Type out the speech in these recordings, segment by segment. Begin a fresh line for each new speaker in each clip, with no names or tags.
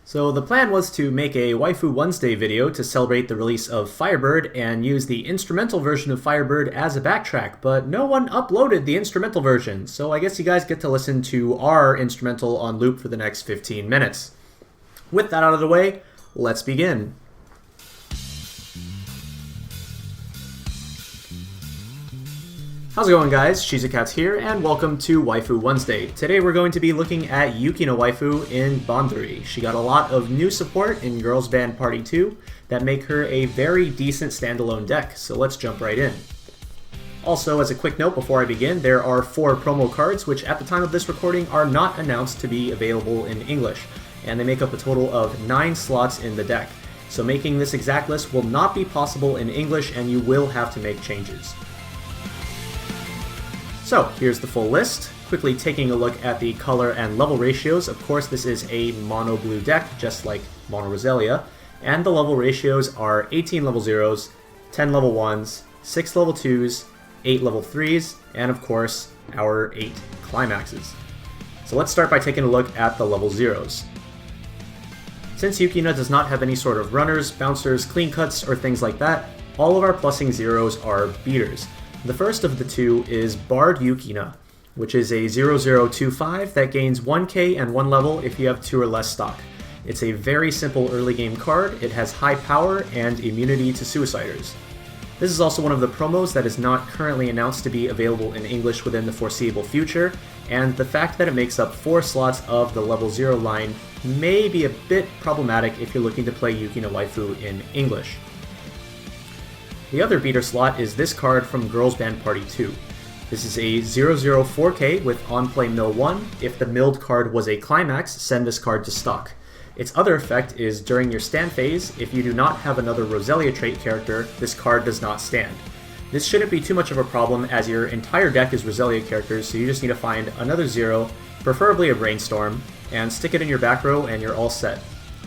So the plan was to make a Waifu Wednesday video to celebrate the release of Firebird and use the instrumental version of Firebird as a backtrack, but no one uploaded the instrumental version, so I guess you guys get to listen to our instrumental on loop for the next 15 minutes. With that out of the way, let's begin. How's it going, guys? Shizukatz here, and welcome to Waifu Wednesday. Today we're going to be looking at Yukina waifu in BanG. She got a lot of new support in Girls Band Party 2 that make her a very decent standalone deck, so let's jump right in. Also, as a quick note before I begin, there are 4 promo cards which at the time of this recording are not announced to be available in English, and they make up a total of 9 slots in the deck. So making this exact list will not be possible in English, and you will have to make changes. So here's the full list. Quickly taking a look at the color and level ratios. Of course, this is a mono blue deck, just like mono Roselia, and the level ratios are 18 level 0s, 10 level 1s, 6 level 2s, 8 level 3s, and of course, our 8 climaxes. So let's start by taking a look at the level 0s. Since Yukina does not have any sort of runners, bouncers, clean cuts, or things like that, all of our plussing 0s are beaters. The first of the two is Bard Yukina, which is a 0025 that gains 1k and 1 level if you have 2 or less stock. It's a very simple early game card, it has high power and immunity to suiciders. This is also one of the promos that is not currently announced to be available in English within the foreseeable future, and the fact that it makes up 4 slots of the level 0 line may be a bit problematic if you're looking to play Yukina waifu in English. The other beater slot is this card from Girls Band Party 2. This is a 004k with on-play mill 1. If the milled card was a climax, send this card to stock. Its other effect is during your stand phase, if you do not have another Roselia trait character, this card does not stand. This shouldn't be too much of a problem as your entire deck is Roselia characters, so you just need to find another 0, preferably a Brainstorm, and stick it in your back row and you're all set.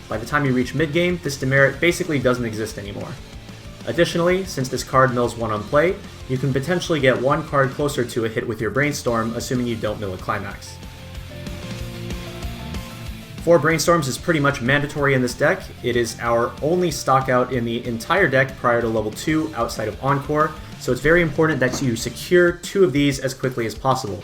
By the time you reach mid-game, this demerit basically doesn't exist anymore. Additionally, since this card mills 1 on play, you can potentially get 1 card closer to a hit with your Brainstorm, assuming you don't mill a climax. 4 Brainstorms is pretty much mandatory in this deck. It is our only stock out in the entire deck prior to level 2 outside of Encore, so it's very important that you secure 2 of these as quickly as possible.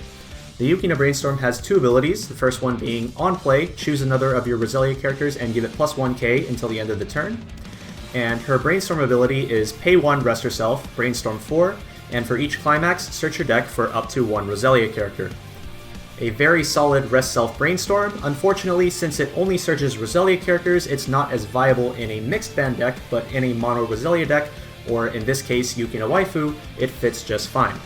The Yukina Brainstorm has 2 abilities, the first one being on play, choose another of your Roselia characters and give it plus 1k until the end of the turn. And her Brainstorm ability is pay 1, rest yourself, Brainstorm 4, and for each climax, search your deck for up to 1 Roselia character. A very solid rest self Brainstorm. Unfortunately, since it only searches Roselia characters, it's not as viable in a mixed band deck, but in a mono Roselia deck, or in this case Yukina waifu, it fits just fine.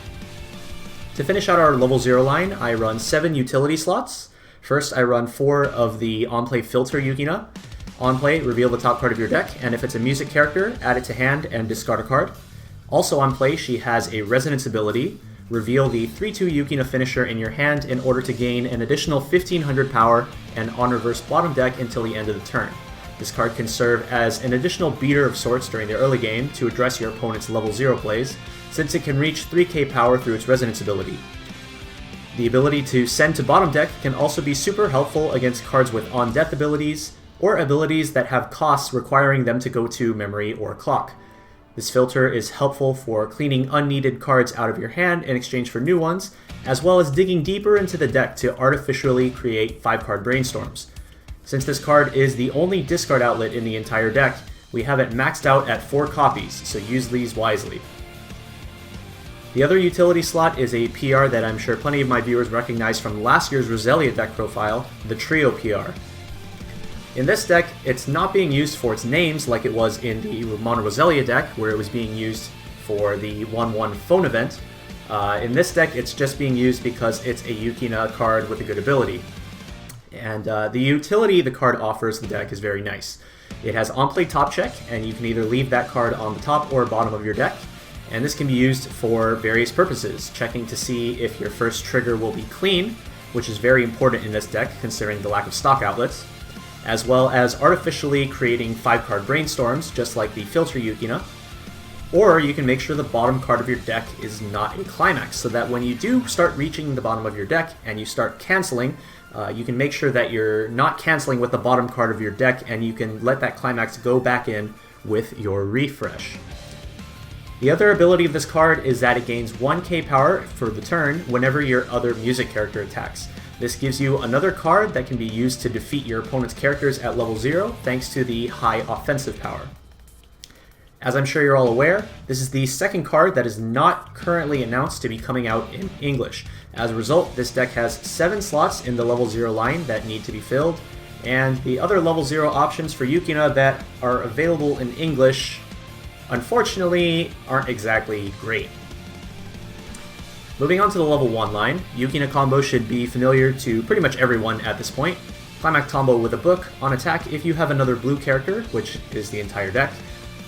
To finish out our level 0 line, I run 7 utility slots. First, I run 4 of the on-play filter Yukina. On play, reveal the top card of your deck, and if it's a music character, add it to hand and discard a card. Also on play, she has a resonance ability. Reveal the 3-2 Yukina finisher in your hand in order to gain an additional 1500 power and on reverse bottom deck until the end of the turn. This card can serve as an additional beater of sorts during the early game to address your opponent's level 0 plays, since it can reach 3k power through its resonance ability. The ability to send to bottom deck can also be super helpful against cards with on-death abilities, or abilities that have costs requiring them to go to memory or clock. This filter is helpful for cleaning unneeded cards out of your hand in exchange for new ones, as well as digging deeper into the deck to artificially create 5-card Brainstorms. Since this card is the only discard outlet in the entire deck, we have it maxed out at 4 copies, so use these wisely. The other utility slot is a PR that I'm sure plenty of my viewers recognize from last year's Roselia deck profile, the Trio PR. In this deck, it's not being used for its names like it was in the Mono Roselia deck, where it was being used for the 1-1 phone event. In this deck, it's just being used because it's a Yukina card with a good ability. And the utility the card offers the deck is very nice. It has on-play top check, and you can either leave that card on the top or bottom of your deck. And this can be used for various purposes, checking to see if your first trigger will be clean, which is very important in this deck considering the lack of stock outlets, as well as artificially creating 5-card Brainstorms, just like the Filter Yukina. Or you can make sure the bottom card of your deck is not a climax, so that when you do start reaching the bottom of your deck and you start canceling, You can make sure that you're not canceling with the bottom card of your deck, and you can let that climax go back in with your refresh. The other ability of this card is that it gains 1k power for the turn whenever your other music character attacks. This gives you another card that can be used to defeat your opponent's characters at level 0 thanks to the high offensive power. As I'm sure you're all aware, this is the second card that is not currently announced to be coming out in English. As a result, this deck has 7 slots in the level 0 line that need to be filled, and the other level 0 options for Yukina that are available in English, unfortunately, aren't exactly great. Moving on to the level 1 line, Yukina combo should be familiar to pretty much everyone at this point. Climax combo with a book on attack if you have another blue character, which is the entire deck.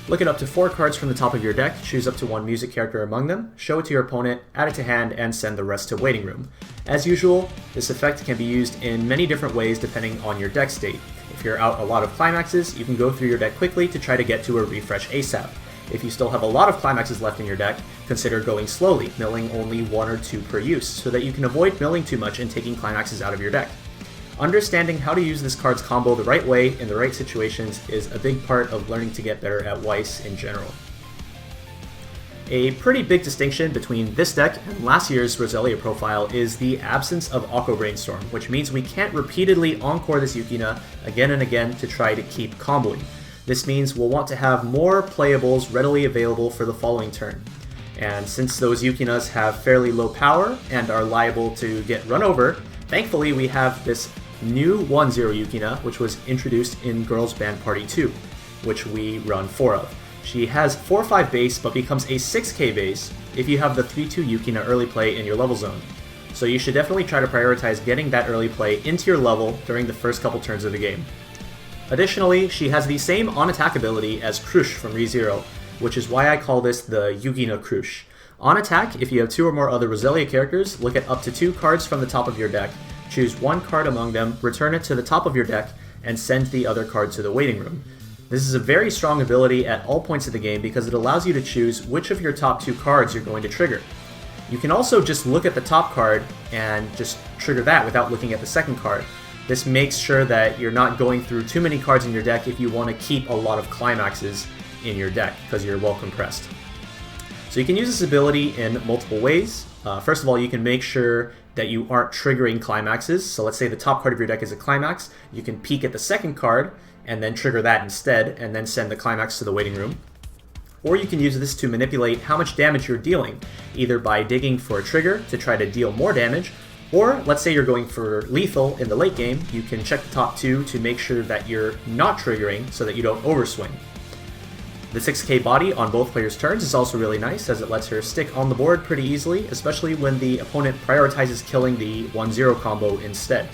Look at up to 4 cards from the top of your deck, choose up to 1 music character among them, show it to your opponent, add it to hand, and send the rest to waiting room. As usual, this effect can be used in many different ways depending on your deck state. If you're out a lot of climaxes, you can go through your deck quickly to try to get to a refresh ASAP. If you still have a lot of climaxes left in your deck, consider going slowly, milling only 1 or 2 per use, so that you can avoid milling too much and taking climaxes out of your deck. Understanding how to use this card's combo the right way in the right situations is a big part of learning to get better at Weiss in general. A pretty big distinction between this deck and last year's Roselia profile is the absence of Aqua Brainstorm, which means we can't repeatedly encore this Yukina again and again to try to keep comboing. This means we'll want to have more playables readily available for the following turn. And since those Yukinas have fairly low power and are liable to get run over, thankfully we have this new 1-0 Yukina, which was introduced in Girls Band Party 2, which we run 4 of. She has 4-5 base, but becomes a 6k base if you have the 3-2 Yukina early play in your level zone. So you should definitely try to prioritize getting that early play into your level during the first couple turns of the game. Additionally, she has the same on-attack ability as Krush from ReZero, which is why I call this the Yukina Krush. On attack, if you have 2 or more other Roselia characters, look at up to 2 cards from the top of your deck, choose 1 card among them, return it to the top of your deck, and send the other card to the waiting room. This is a very strong ability at all points of the game because it allows you to choose which of your top 2 cards you're going to trigger. You can also just look at the top card and just trigger that without looking at the second card. This makes sure that you're not going through too many cards in your deck if you want to keep a lot of climaxes in your deck because you're well compressed. So you can use this ability in multiple ways. First of all, you can make sure that you aren't triggering climaxes. So let's say the top card of your deck is a climax. You can peek at the second card and then trigger that instead and then send the climax to the waiting room. Or you can use this to manipulate how much damage you're dealing, either by digging for a trigger to try to deal more damage, or let's say you're going for lethal in the late game, you can check the top 2 to make sure that you're not triggering so that you don't overswing. The 6k body on both players' turns is also really nice as it lets her stick on the board pretty easily, especially when the opponent prioritizes killing the 1-0 combo instead.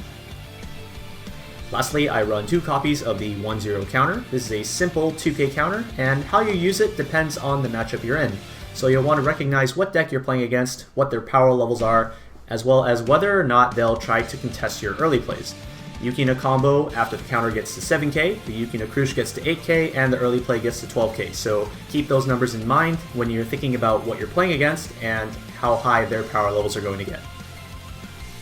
Lastly, I run 2 copies of the 1-0 counter. This is a simple 2k counter, and how you use it depends on the matchup you're in. So you'll want to recognize what deck you're playing against, what their power levels are, as well as whether or not they'll try to contest your early plays. Yukina combo, after the counter gets to 7k, the Yukina Krush gets to 8k, and the early play gets to 12k. So keep those numbers in mind when you're thinking about what you're playing against and how high their power levels are going to get.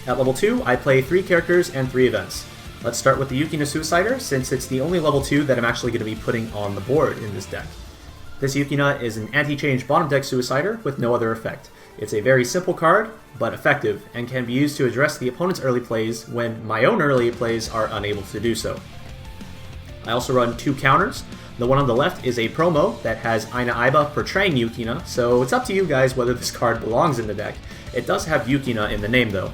At level 2, I play 3 characters and 3 events. Let's start with the Yukina Suicider, since it's the only level 2 that I'm actually going to be putting on the board in this deck. This Yukina is an anti-change bottom deck Suicider with no other effect. It's a very simple card, but effective, and can be used to address the opponent's early plays when my own early plays are unable to do so. I also run 2 counters. The one on the left is a promo that has Aina Aiba portraying Yukina, so it's up to you guys whether this card belongs in the deck. It does have Yukina in the name though.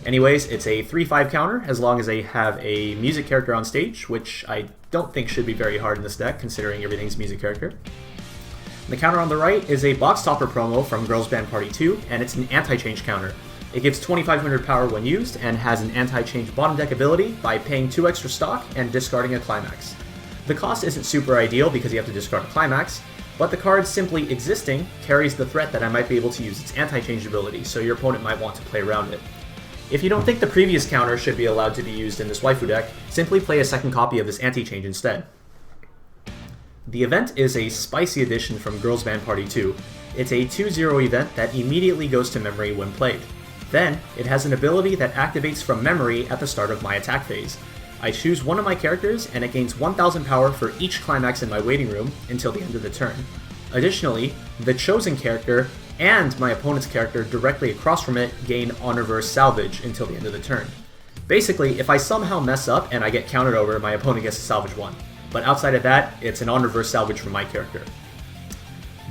Anyways, it's a 3-5 counter as long as they have a music character on stage, which I don't think should be very hard in this deck considering everything's music character. The counter on the right is a box topper promo from Girls Band Party 2, and it's an anti-change counter. It gives 2500 power when used, and has an anti-change bottom deck ability by paying 2 extra stock and discarding a climax. The cost isn't super ideal because you have to discard a climax, but the card simply existing carries the threat that I might be able to use its anti-change ability, so your opponent might want to play around it. If you don't think the previous counter should be allowed to be used in this waifu deck, simply play a second copy of this anti-change instead. The event is a spicy addition from Girls Band Party 2. It's a 2-0 event that immediately goes to memory when played. Then, it has an ability that activates from memory at the start of my attack phase. I choose one of my characters, and it gains 1000 power for each climax in my waiting room until the end of the turn. Additionally, the chosen character and my opponent's character directly across from it gain on-reverse salvage until the end of the turn. Basically, if I somehow mess up and I get countered over, my opponent gets to salvage 1. But outside of that, it's an on-reverse salvage from my character.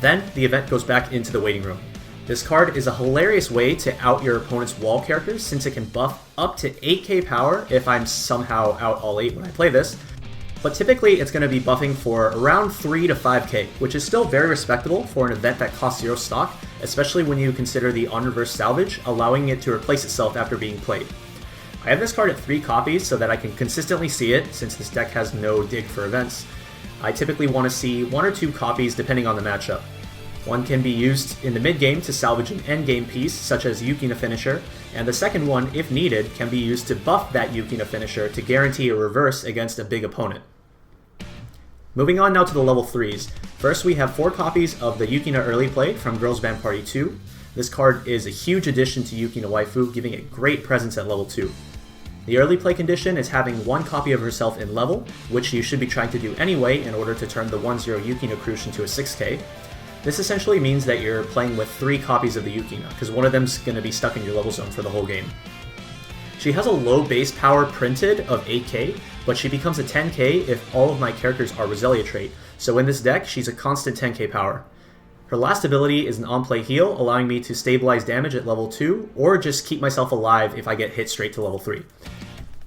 Then, the event goes back into the waiting room. This card is a hilarious way to out your opponent's wall characters since it can buff up to 8k power if I'm somehow out all 8 when I play this, but typically it's going to be buffing for around 3 to 5k, which is still very respectable for an event that costs 0 stock, especially when you consider the on-reverse salvage, allowing it to replace itself after being played. I have this card at 3 copies so that I can consistently see it since this deck has no dig for events. I typically want to see 1 or 2 copies depending on the matchup. One can be used in the mid-game to salvage an endgame piece, such as Yukina finisher, and the second one, if needed, can be used to buff that Yukina finisher to guarantee a reverse against a big opponent. Moving on now to the level 3s. First, we have 4 copies of the Yukina early play from Girls Band Party 2. This card is a huge addition to Yukina Waifu, giving it great presence at level 2. The early play condition is having 1 copy of herself in level, which you should be trying to do anyway in order to turn the 1-0 Yukina Crush into a 6k. This essentially means that you're playing with 3 copies of the Yukina, because one of them's going to be stuck in your level zone for the whole game. She has a low base power printed of 8k, but she becomes a 10k if all of my characters are Roselia trait, so in this deck, she's a constant 10k power. Her last ability is an on-play heal, allowing me to stabilize damage at level 2, or just keep myself alive if I get hit straight to level 3.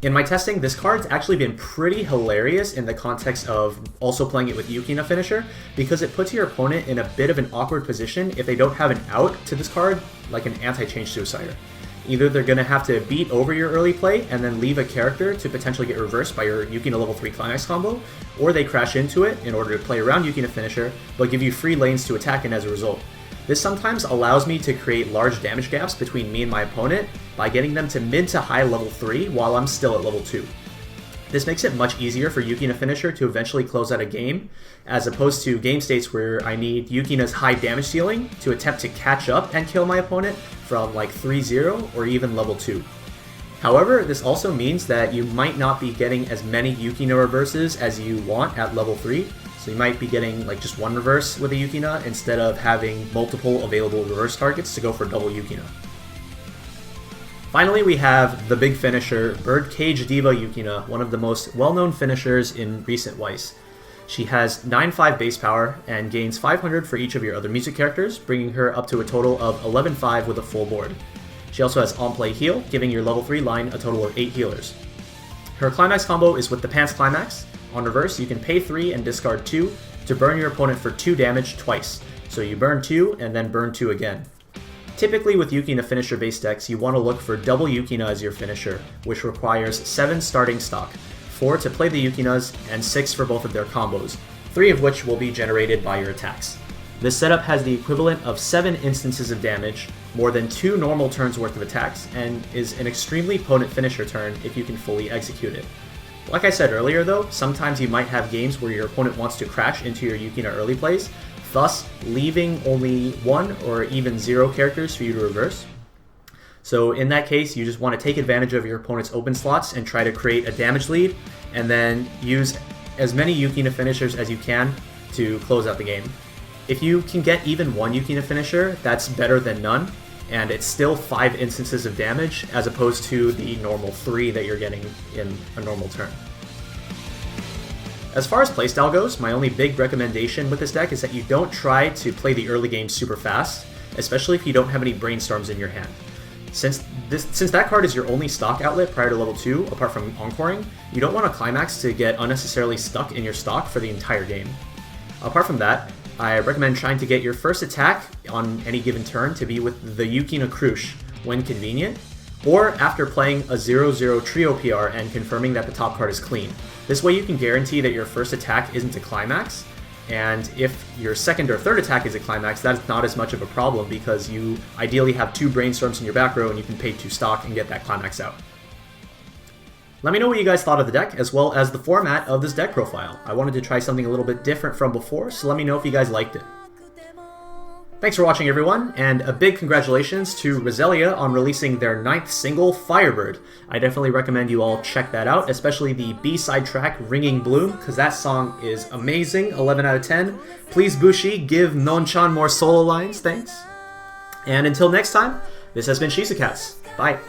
In my testing, this card's actually been pretty hilarious in the context of also playing it with Yukina finisher, because it puts your opponent in a bit of an awkward position if they don't have an out to this card, like an anti-change suicider. Either they're going to have to beat over your early play and then leave a character to potentially get reversed by your Yukina level 3 climax combo, or they crash into it in order to play around Yukina finisher, but give you free lanes to attack in as a result. This sometimes allows me to create large damage gaps between me and my opponent by getting them to mid to high level 3 while I'm still at level 2. This makes it much easier for Yukina finisher to eventually close out a game, as opposed to game states where I need Yukina's high damage ceiling to attempt to catch up and kill my opponent from like 3-0 or even level 2. However, this also means that you might not be getting as many Yukina reverses as you want at level 3, so you might be getting like just 1 reverse with a Yukina instead of having multiple available reverse targets to go for double Yukina. Finally, we have the big finisher, Birdcage Diva Yukina, one of the most well-known finishers in recent Weiss. She has 9-5 base power and gains 500 for each of your other music characters, bringing her up to a total of 11-5 with a full board. She also has on-play heal, giving your level 3 line a total of 8 healers. Her climax combo is with the Pants Climax. On reverse, you can pay 3 and discard 2 to burn your opponent for 2 damage twice. So you burn 2 and then burn 2 again. Typically with Yukina finisher base decks, you want to look for double Yukina as your finisher, which requires 7 starting stock, 4 to play the Yukinas, and 6 for both of their combos, 3 of which will be generated by your attacks. This setup has the equivalent of 7 instances of damage, more than 2 normal turns worth of attacks, and is an extremely potent finisher turn if you can fully execute it. Like I said earlier though, sometimes you might have games where your opponent wants to crash into your Yukina early plays, thus leaving only 1 or even 0 characters for you to reverse. So in that case, you just want to take advantage of your opponent's open slots and try to create a damage lead, and then use as many Yukina finishers as you can to close out the game. If you can get even 1 Yukina finisher, that's better than none, and it's still 5 instances of damage as opposed to the normal 3 that you're getting in a normal turn. As far as playstyle goes, my only big recommendation with this deck is that you don't try to play the early game super fast, especially if you don't have any brainstorms in your hand. Since that card is your only stock outlet prior to level 2, apart from encoring, you don't want a climax to get unnecessarily stuck in your stock for the entire game. Apart from that, I recommend trying to get your first attack on any given turn to be with the Yukina Crush when convenient, or after playing a 0-0 trio PR and confirming that the top card is clean. This way you can guarantee that your first attack isn't a climax, and if your second or third attack is a climax, that's not as much of a problem because you ideally have 2 brainstorms in your back row and you can pay 2 stock and get that climax out. Let me know what you guys thought of the deck, as well as the format of this deck profile. I wanted to try something a little bit different from before, so let me know if you guys liked it. Thanks for watching, everyone, and a big congratulations to Roselia on releasing their 9th single, Firebird. I definitely recommend you all check that out, especially the B-side track, Ringing Bloom, because that song is amazing, 11 out of 10. Please, Bushi, give Non-chan more solo lines, thanks. And until next time, this has been Shizukatz. Bye.